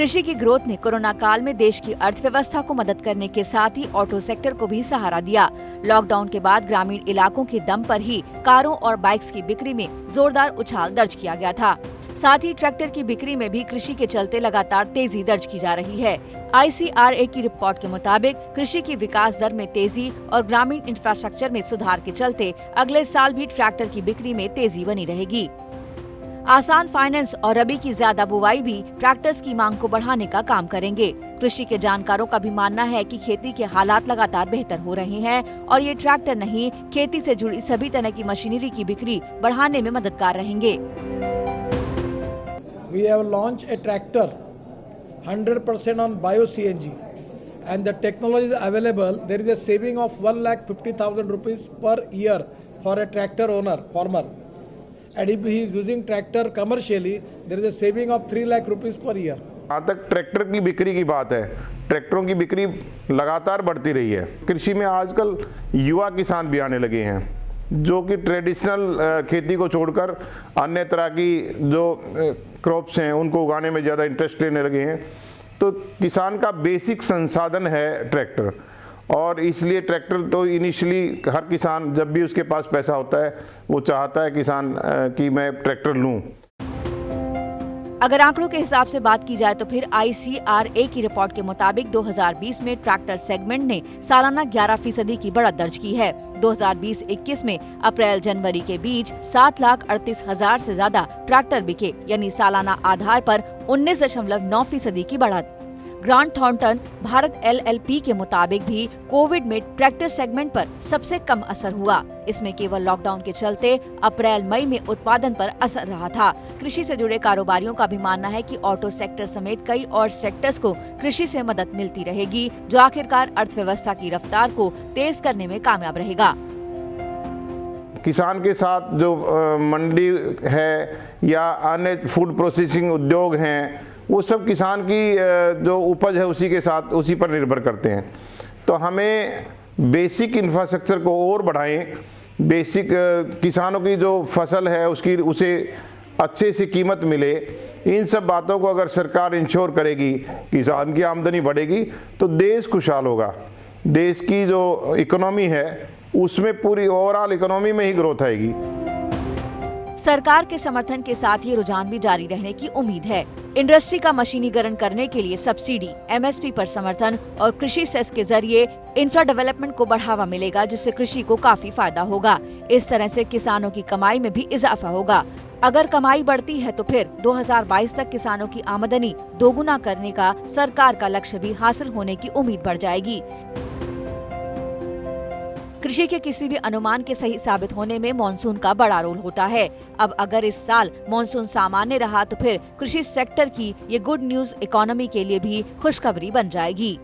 कृषि की ग्रोथ ने कोरोना काल में देश की अर्थव्यवस्था को मदद करने के साथ ही ऑटो सेक्टर को भी सहारा दिया। लॉकडाउन के बाद ग्रामीण इलाकों के दम पर ही कारों और बाइक्स की बिक्री में जोरदार उछाल दर्ज किया गया था। साथ ही ट्रैक्टर की बिक्री में भी कृषि के चलते लगातार तेजी दर्ज की जा रही है। ICRA की रिपोर्ट के मुताबिक कृषि की विकास दर में तेजी और ग्रामीण इंफ्रास्ट्रक्चर में सुधार के चलते अगले साल भी ट्रैक्टर की बिक्री में तेजी बनी रहेगी। आसान फाइनेंस और रबी की ज्यादा बुवाई भी ट्रैक्टर्स की मांग को बढ़ाने का काम करेंगे। कृषि के जानकारों का भी मानना है कि खेती के हालात लगातार बेहतर हो रहे हैं और ये ट्रैक्टर नहीं, खेती से जुड़ी सभी तरह की मशीनरी की बिक्री बढ़ाने में मददगार रहेंगे। We have launched a tractor 100% on bio-CNG and the technology is available. There is a saving of 1,50,000 rupees per year for a tractor owner, farmer. And if he is using tractor commercially, there is a saving of 3 lakh rupees per year. जहाँ तक tractor की बिक्री की बात है, ट्रैक्टरों की बिक्री लगातार बढ़ती रही है। कृषि में आजकल युवा किसान भी आने लगे हैं जो कि ट्रेडिशनल खेती को छोड़कर अन्य तरह की जो क्रॉप्स हैं उनको उगाने में ज़्यादा इंटरेस्ट लेने लगे हैं। तो किसान का बेसिक संसाधन है ट्रैक्टर, और इसलिए ट्रैक्टर तो इनिशियली हर किसान जब भी उसके पास पैसा होता है वो चाहता है किसान कि मैं ट्रैक्टर लूँ। अगर आंकड़ों के हिसाब से बात की जाए तो फिर ICRA की रिपोर्ट के मुताबिक 2020 में ट्रैक्टर सेगमेंट ने सालाना 11% की बढ़त दर्ज की है। 2020-21 में अप्रैल जनवरी के बीच 7,38,000 से ज्यादा ट्रैक्टर बिके, यानी सालाना आधार पर 19.9% की बढ़त। ग्रांट थॉर्नटन भारत LLP के मुताबिक भी कोविड में ट्रैक्टर सेगमेंट पर सबसे कम असर हुआ। इसमें केवल लॉकडाउन के चलते अप्रैल मई में उत्पादन पर असर रहा था। कृषि से जुड़े कारोबारियों का भी मानना है कि ऑटो सेक्टर समेत कई और सेक्टर्स को कृषि से मदद मिलती रहेगी, जो आखिरकार अर्थव्यवस्था की रफ्तार को तेज करने में कामयाब रहेगा। किसान के साथ जो मंडी है या अन्य फूड प्रोसेसिंग उद्योग हैं, वो सब किसान की जो उपज है उसी पर निर्भर करते हैं। तो हमें बेसिक इंफ्रास्ट्रक्चर को और बढ़ाएं, बेसिक किसानों की जो फसल है उसे अच्छे से कीमत मिले। इन सब बातों को अगर सरकार इंश्योर करेगी, किसान की आमदनी बढ़ेगी तो देश खुशहाल होगा। देश की जो इकोनॉमी है उसमें पूरी ओवरऑल इकोनॉमी में ही ग्रोथ आएगी। सरकार के समर्थन के साथ ही रुझान भी जारी रहने की उम्मीद है। इंडस्ट्री का मशीनीकरण करने के लिए सब्सिडी, MSP पर समर्थन और कृषि सेस के जरिए इंफ्रा डेवलपमेंट को बढ़ावा मिलेगा, जिससे कृषि को काफी फायदा होगा। इस तरह से किसानों की कमाई में भी इजाफा होगा। अगर कमाई बढ़ती है तो फिर 2022 तक किसानों की आमदनी दोगुना करने का सरकार का लक्ष्य भी हासिल होने की उम्मीद बढ़ जाएगी। कृषि के किसी भी अनुमान के सही साबित होने में मॉनसून का बड़ा रोल होता है। अब अगर इस साल मॉनसून सामान्य रहा तो फिर कृषि सेक्टर की ये गुड न्यूज इकोनॉमी के लिए भी खुशखबरी बन जाएगी।